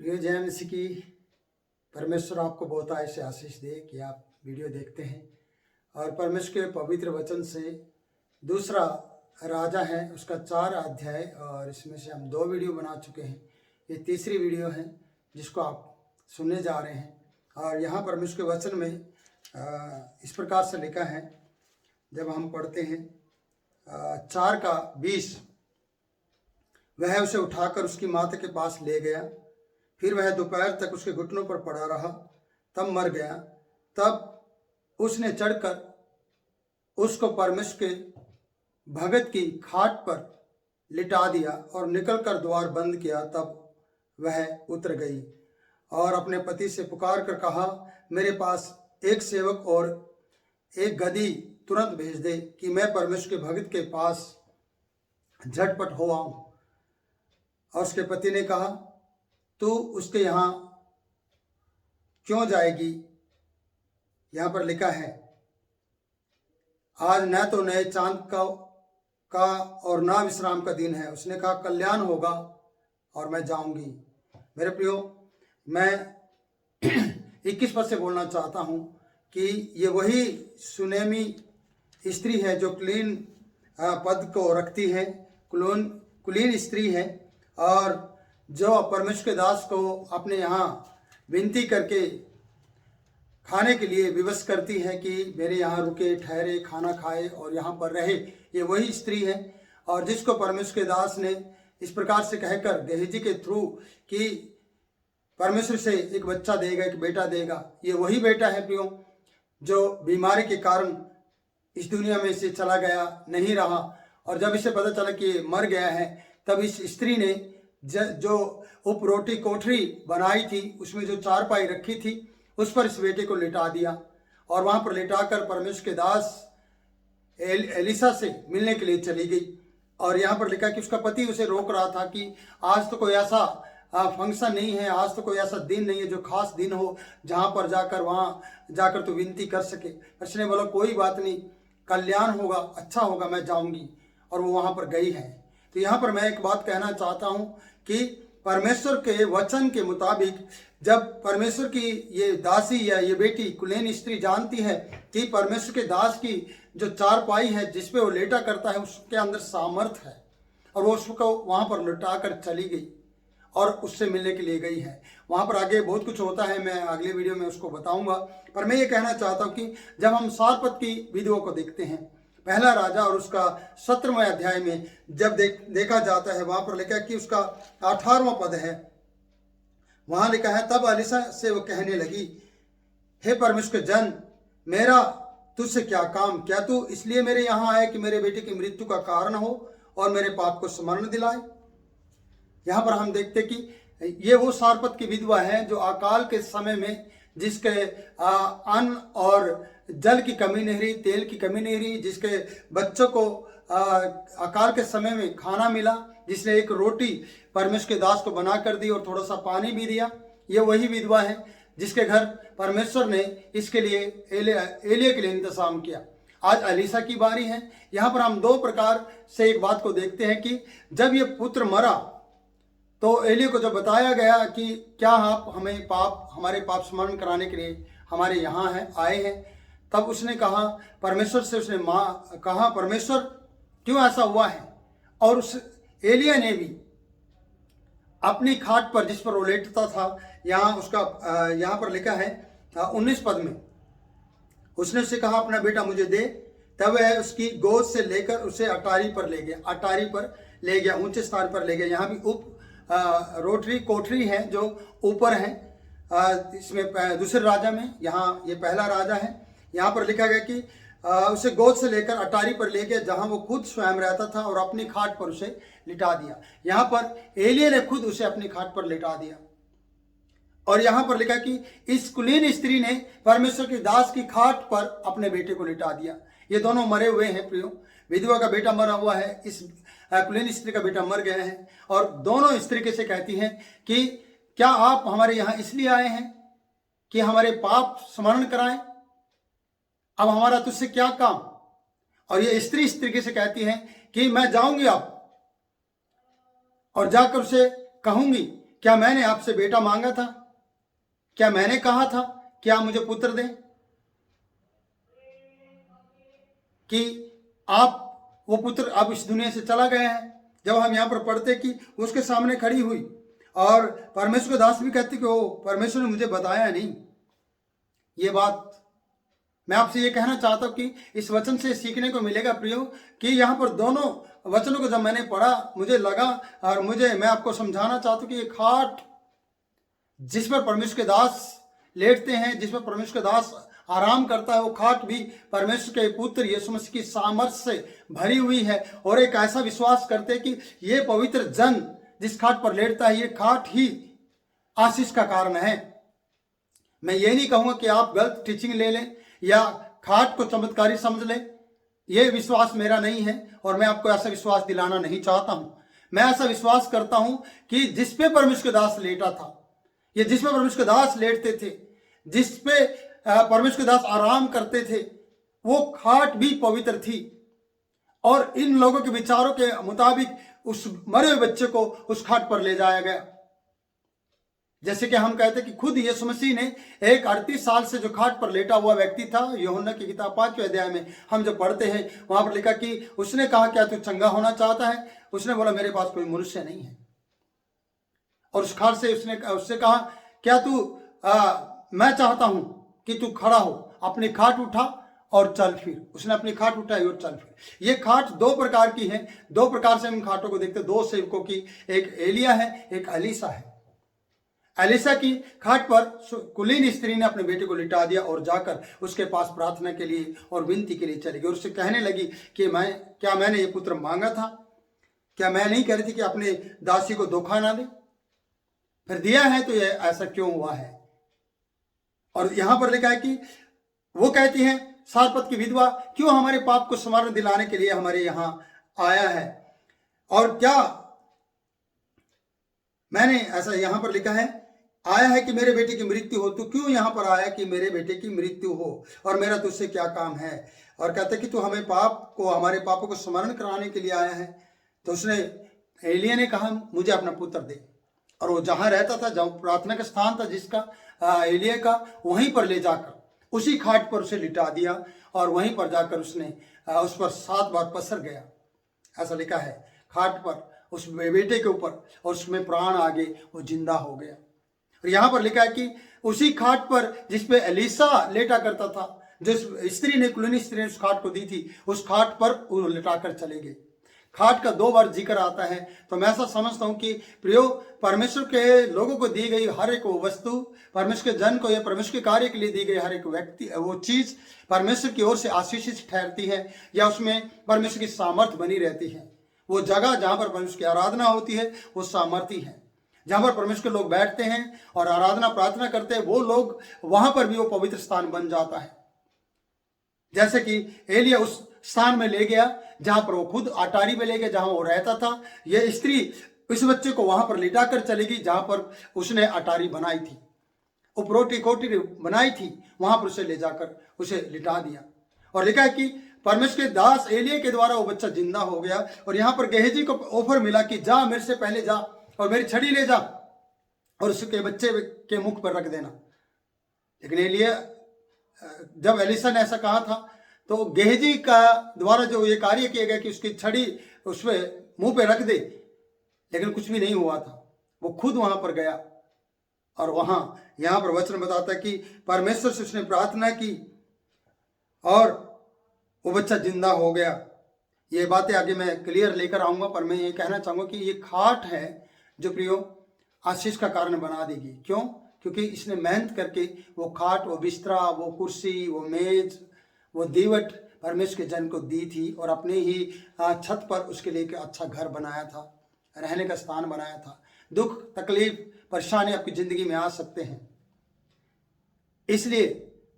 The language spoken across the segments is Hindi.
प्रिय जय मसीह की। परमेश्वर आपको बहुत ऐसे आशीष दे कि आप वीडियो देखते हैं और परमेश्वर के पवित्र वचन से दूसरा राजा है उसका 4 अध्याय, और इसमें से हम 2 वीडियो बना चुके हैं। ये तीसरी वीडियो है जिसको आप सुनने जा रहे हैं। और यहाँ परमेश्वर के वचन में इस प्रकार से लिखा है, जब हम पढ़ते हैं 4:20, वह उसे उठाकर उसकी माता के पास ले गया, फिर वह दोपहर तक उसके घुटनों पर पड़ा रहा, तब मर गया। तब उसने चढ़कर उसको परमेश्वर के भगत की खाट पर लिटा दिया और निकलकर द्वार बंद किया। तब वह उतर गई और अपने पति से पुकार कर कहा, मेरे पास एक सेवक और एक गदही तुरंत भेज दे कि मैं परमेश्वर के भगत के पास झटपट हो आऊं। और उसके पति ने कहा, तू उसके यहाँ क्यों जाएगी? यहाँ पर लिखा है, आज न तो नए चांद का और ना विश्राम का दिन है। उसने कहा, कल्याण होगा और मैं जाऊंगी। मेरे प्रियो, मैं 21 पद से बोलना चाहता हूँ कि ये वही सुनेमी स्त्री है जो कुलीन पद को रखती है, कुलीन स्त्री है, और जो परमेश्वर के दास को अपने यहाँ विनती करके खाने के लिए विवश करती है कि मेरे यहाँ रुके, ठहरे, खाना खाए और यहाँ पर रहे। ये वही स्त्री है, और जिसको परमेश्वर के दास ने इस प्रकार से कहकर गेहजी के थ्रू कि परमेश्वर से एक बच्चा देगा, एक बेटा देगा। ये वही बेटा है प्रियो, जो बीमारी के कारण इस दुनिया में से चला गया, नहीं रहा। और जब इसे पता चला कि मर गया है, तब इस स्त्री ने जो उपरोटी कोठरी बनाई थी, उसमें जो चारपाई रखी थी, उस पर इस बेटे को लिटा दिया। और वहाँ पर लिटाकर परमेश्वर के दास एलिसा से मिलने के लिए चली गई। और यहाँ पर लिखा कि उसका पति उसे रोक रहा था कि आज तो कोई ऐसा फंक्शन नहीं है, आज तो कोई ऐसा दिन नहीं है जो खास दिन हो जहाँ पर जाकर वहाँ जाकर तो विनती कर सके। उसने बोला, कोई बात नहीं, कल्याण होगा, अच्छा होगा, मैं जाऊँगी। और वो वहाँ पर गई है। तो यहाँ पर मैं एक बात कहना चाहता हूँ कि परमेश्वर के वचन के मुताबिक जब परमेश्वर की ये दासी या ये बेटी कुलीन स्त्री जानती है कि परमेश्वर के दास की जो चारपाई है जिस पे वो लेटा करता है उसके अंदर सामर्थ है, और वो उसको वहाँ पर लुटा कर चली गई और उससे मिलने के लिए गई है। वहाँ पर आगे बहुत कुछ होता है, मैं अगले वीडियो में उसको बताऊंगा। पर मैं ये कहना चाहता हूँ कि जब हम सारपत की विधियों को देखते हैं, पहला राजा और उसका 17वें अध्याय में जब देखा जाता है, वहां पर लिखा है कि उसका 18वां पद है, वहां लिखा है, तब एलिसा से वो कहने लगी, हे परमेश्वर के जन, मेरा तुझसे क्या काम? क्या तू इसलिए मेरे यहाँ आए कि मेरे बेटे की मृत्यु का कारण हो और मेरे पाप को स्मरण दिलाए? यहाँ पर हम देखते कि ये वो सारपत की विधवा है जो अकाल के समय में जिसके अन्न और जल की कमी नहीं रही, तेल की कमी नहीं रही, जिसके बच्चों को अकाल के समय में खाना मिला, जिसने एक रोटी परमेश्वर के दास को बना कर दी और थोड़ा सा पानी भी दिया। ये वही विधवा है जिसके घर परमेश्वर ने इसके लिए एलिया के लिए इंतजाम किया। आज एलिसा की बारी है। यहाँ पर हम 2 प्रकार से एक बात को देखते हैं कि जब ये पुत्र मरा तो एलिया को जब बताया गया कि क्या आप हमारे पाप स्मरण कराने के लिए हमारे यहाँ आए हैं, तब उसने कहा, परमेश्वर से उसने कहा, परमेश्वर क्यों ऐसा हुआ है? और उस एलिया ने भी अपनी खाट पर जिस पर वो लेटता था, यहाँ पर लिखा है 19 पद में, उसने उससे कहा, अपना बेटा मुझे दे। तब वह उसकी गोद से लेकर उसे अटारी पर ले गया, ऊंचे स्थान पर ले गया। यहाँ भी रोटरी कोठरी है जो ऊपर है, इसमें दूसरे राजा में, यहाँ ये पहला राजा है। यहाँ पर लिखा गया कि उसे गोद से लेकर अटारी पर ले गया जहां वो खुद स्वयं रहता था और अपनी खाट पर उसे लिटा दिया। यहाँ पर एलिया ने खुद उसे अपनी खाट पर लिटा दिया। और यहाँ पर लिखा कि इस कुलीन स्त्री ने परमेश्वर के दास की खाट पर अपने बेटे को लिटा दिया। ये दोनों मरे हुए हैं प्रियो। विधवा का बेटा मरा हुआ है, इस कुलीन स्त्री का बेटा मर गया है। और दोनों इस तरीके से कहती हैं कि क्या आप हमारे यहाँ इसलिए आए हैं कि हमारे पाप स्मरण कराएं? अब हमारा तुझसे क्या काम? और ये स्त्री इस तरीके से कहती है कि मैं जाऊंगी अब और जाकर उसे कहूंगी क्या मैंने आपसे बेटा मांगा था? क्या मैंने कहा था कि आप मुझे पुत्र दें? कि आप वो पुत्र अब इस दुनिया से चला गया है। जब हम यहाँ पर पढ़ते कि उसके सामने खड़ी हुई और परमेश्वर के दास भी कहते कि वो परमेश्वर ने मुझे बताया नहीं। ये बात मैं आपसे ये कहना चाहता हूँ कि इस वचन से सीखने को मिलेगा प्रियो, कि यहाँ पर दोनों वचनों को जब मैंने पढ़ा मुझे लगा, और मैं आपको समझाना चाहता हूँ कि ये खाट जिस पर परमेश्वर के दास लेटते हैं, जिस पर परमेश्वर का दास आराम करता है, वो खाट भी परमेश्वर के पुत्र यीशु मसीह की सामर्थ्य से भरी हुई है। और एक ऐसा विश्वास करते हैं कि ये पवित्र जन जिस खाट पर लेटता है, ये खाट ही आशीष का कारण है। मैं ये नहीं कहूंगा कि आप गलत टीचिंग ले लें या खाट को चमत्कारी समझ लें, ये विश्वास मेरा नहीं है और मैं आपको ऐसा विश्वास दिलाना नहीं चाहता हूं। मैं ऐसा विश्वास करता हूं कि जिस पे परमेश्वर के दास लेटा था, ये जिस पे परमेश्वर के दास लेटते थे, जिस पे परमेश्वर के दास आराम करते थे, वो खाट भी पवित्र थी। और इन लोगों के विचारों के मुताबिक उस मरे हुए बच्चे को उस खाट पर ले जाया गया। जैसे कि हम कहते हैं कि खुद यीशु मसीह ने एक 38 साल से जो खाट पर लेटा हुआ व्यक्ति था, यूहन्ना की किताब 5वें अध्याय में हम जो पढ़ते हैं, वहां पर लिखा कि उसने कहा क्या तू चंगा होना चाहता है? उसने बोला मेरे पास कोई मनुष्य नहीं है। और उस खाट से उससे कहा क्या तू मैं चाहता हूं कि तू खड़ा हो, अपनी खाट उठा और चल फिर। उसने अपनी खाट उठाई और चल फिर। ये खाट दो प्रकार की है, दो प्रकार से हम खाटों को देखते हैं, दो सेवकों की, एक एलिया है, एक एलीशा है। एलीशा की खाट पर कुलीन स्त्री ने अपने बेटे को लिटा दिया और जाकर उसके पास प्रार्थना के लिए और विनती के लिए चली गई और उससे कहने लगी कि क्या मैंने ये पुत्र मांगा था? क्या मैं नहीं कह रही थी कि अपने दासी को धोखा ना दे? फिर दिया है तो ये ऐसा क्यों हुआ है? और यहां पर लिखा है कि वो कहती है सारपत की विधवा, क्यों हमारे पाप को स्मरण दिलाने के लिए हमारे यहां आया है? और क्या मैंने ऐसा यहां पर लिखा है आया है कि मेरे बेटे की मृत्यु हो? तू क्यों यहां पर आया कि मेरे बेटे की मृत्यु हो? और मेरा तुझसे क्या काम है? और कहते कि तू हमारे पापों को स्मरण कराने के लिए आया है। तो उसने एलिया ने कहा मुझे अपना पुत्र दे। और वो जहां रहता था, जहां प्रार्थना का स्थान था जिसका एलिया का, वहीं पर ले जाकर उसी खाट पर उसे लिटा दिया और वहीं पर जाकर उसने उस पर 7 बार पसर गया। ऐसा लिखा है खाट पर उस बेटे के ऊपर, और उसमें प्राण आ गए, वो जिंदा हो गया। और यहां पर लिखा है कि उसी खाट पर जिसपे एलीशा लेटा करता था, जिस स्त्री ने, कुलीन स्त्री ने उस खाट को दी थी, उस खाट पर वो लिटाकर चले गए। खाट का 2 बार जिक्र आता है। तो मैं ऐसा समझता हूं कि प्रियो, परमेश्वर के लोगों को दी गई हर एक वस्तु, परमेश्वर के जन को या परमेश्वर के कार्य के लिए दी गई हर एक व्यक्ति, वो चीज परमेश्वर की ओर से आशीषित ठहरती है या उसमें परमेश्वर की सामर्थ्य बनी रहती है। वो जगह जहां पर परमेश्वर की आराधना होती है वो सामर्थ्य है। जहां पर परमेश्वर के लोग बैठते हैं और आराधना प्रार्थना करते हैं, वो लोग वहां पर भी वो पवित्र स्थान बन जाता है। जैसे कि एलिया उस स्थान में ले गया जहां पर वो खुद अटारी में ले गया, जहां वो रहता था। यह स्त्री इस बच्चे को वहां पर लिटा कर चली गई जहां पर उसने अटारी बनाई थी, उपरोटी कोटी बनाई थी, वहां पर उसे ले जाकर उसे लिटा दिया। और लिखा है कि परमेश्वर के दास एलिया के द्वारा वो बच्चा जिंदा हो गया। और यहां पर गेहजी को ऑफर मिला कि जा, मेरे से पहले जा और मेरी छड़ी ले जा और उसके बच्चे के मुख पर रख देना। लेकिन एलिया, जब एलीशा ने ऐसा कहा था, तो गेहजी का द्वारा जो ये कार्य किया गया कि उसकी छड़ी उसमें मुंह पे रख दे, लेकिन कुछ भी नहीं हुआ था। वो खुद वहां पर गया और वहां यहां पर वचन बताता है कि परमेश्वर से उसने प्रार्थना की और वो बच्चा जिंदा हो गया। ये बातें आगे मैं क्लियर लेकर आऊंगा, पर मैं ये कहना चाहूंगा कि ये खाट है जो प्रियो आशीष का कारण बना देगी। क्यों? क्योंकि इसने मेहनत करके वो खाट, वो बिस्तरा, वो कुर्सी, वो मेज, वो दीवट परमेश्वर के जन को दी थी और अपने ही छत पर उसके लिए एक अच्छा घर बनाया था, रहने का स्थान बनाया था। दुख, तकलीफ, परेशानी आपकी जिंदगी में आ सकते हैं, इसलिए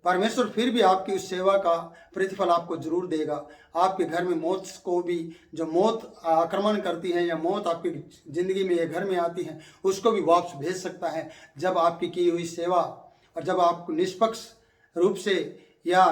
परमेश्वर फिर भी आपकी उस सेवा का प्रतिफल आपको जरूर देगा। आपके घर में मौत को भी, जो मौत आक्रमण करती है या मौत आपकी जिंदगी में या घर में आती है, उसको भी वापस भेज सकता है जब आपकी की हुई सेवा और जब आप निष्पक्ष रूप से या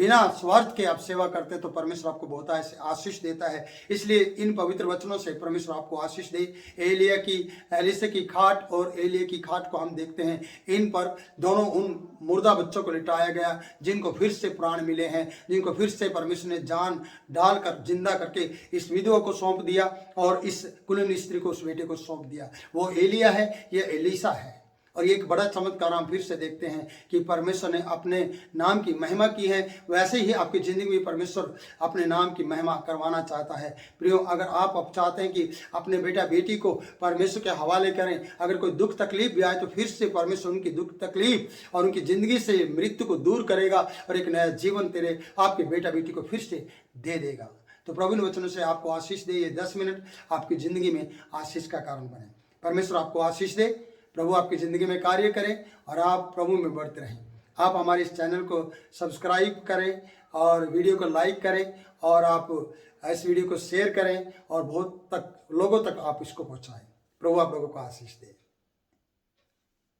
बिना स्वार्थ के आप सेवा करते हैं तो परमेश्वर आपको बहुत आशीष देता है। इसलिए इन पवित्र वचनों से परमेश्वर आपको आशीष दे। एलीशा की खाट और एलिया की खाट को हम देखते हैं, इन पर दोनों उन मुर्दा बच्चों को लिटाया गया जिनको फिर से प्राण मिले हैं, जिनको फिर से परमेश्वर ने जान डालकर जिंदा करके इस विधवा को सौंप दिया और इस कुलीन स्त्री को उस बेटे को सौंप दिया। वो एलिया है, ये एलीशा है। और ये एक बड़ा चमत्कार हम फिर से देखते हैं कि परमेश्वर ने अपने नाम की महिमा की है। वैसे ही आपकी ज़िंदगी में परमेश्वर अपने नाम की महिमा करवाना चाहता है। प्रियो, अगर आप अब चाहते हैं कि अपने बेटा बेटी को परमेश्वर के हवाले करें, अगर कोई दुख तकलीफ भी आए तो फिर से परमेश्वर उनकी दुख तकलीफ और उनकी ज़िंदगी से मृत्यु को दूर करेगा और एक नया जीवन तेरे आपके बेटा बेटी को फिर से दे देगा। तो प्रभु इन वचनों से आपको आशीष दे। ये 10 मिनट आपकी ज़िंदगी में आशीष का कारण बने। परमेश्वर आपको आशीष दे, प्रभु आपकी ज़िंदगी में कार्य करें और आप प्रभु में बढ़ते रहें। आप हमारे इस चैनल को सब्सक्राइब करें और वीडियो को लाइक करें और आप इस वीडियो को शेयर करें और बहुत तक लोगों तक आप इसको पहुंचाएं। प्रभु आप लोगों को आशीष दे।